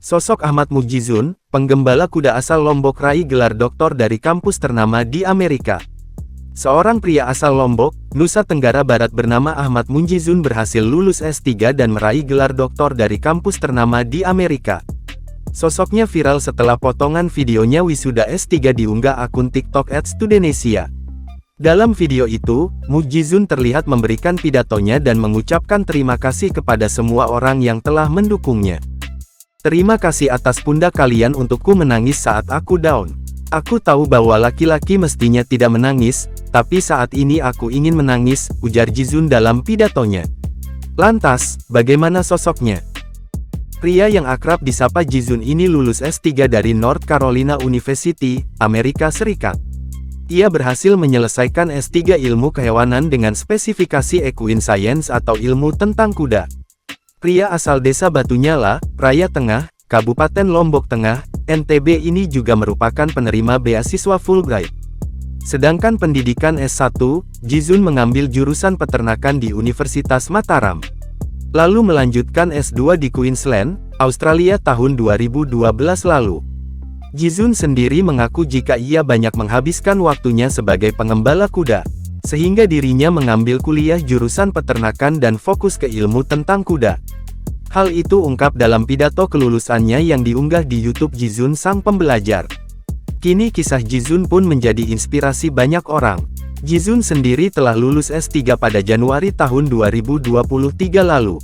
Sosok Ahmad Mujizun, penggembala kuda asal Lombok raih gelar doktor dari kampus ternama di Amerika. Seorang pria asal Lombok, Nusa Tenggara Barat bernama Ahmad Mujizun berhasil lulus S3 dan meraih gelar doktor dari kampus ternama di Amerika. Sosoknya viral setelah potongan videonya wisuda S3 diunggah akun TikTok @studenesia. Dalam video itu, Mujizun terlihat memberikan pidatonya dan mengucapkan terima kasih kepada semua orang yang telah mendukungnya. Terima kasih atas pundak kalian untukku menangis saat aku down. Aku tahu bahwa laki-laki mestinya tidak menangis, tapi saat ini aku ingin menangis, ujar Jizun dalam pidatonya. Lantas, bagaimana sosoknya? Pria yang akrab disapa Jizun ini lulus S3 dari North Carolina University, Amerika Serikat. Ia berhasil menyelesaikan S3 ilmu kehewanan dengan spesifikasi equine science atau ilmu tentang kuda. Pria asal desa Batunyala, Raya Tengah, Kabupaten Lombok Tengah, NTB ini juga merupakan penerima beasiswa Fulbright. Sedangkan pendidikan S1, Jizun mengambil jurusan peternakan di Universitas Mataram. Lalu melanjutkan S2 di Queensland, Australia tahun 2012 lalu. Jizun sendiri mengaku jika ia banyak menghabiskan waktunya sebagai pengembala kuda, sehingga dirinya mengambil kuliah jurusan peternakan dan fokus ke ilmu tentang kuda. Hal itu ungkap dalam pidato kelulusannya yang diunggah di YouTube Jizun sang pembelajar. Kini kisah Jizun pun menjadi inspirasi banyak orang. Jizun sendiri telah lulus S3 pada Januari tahun 2023 lalu.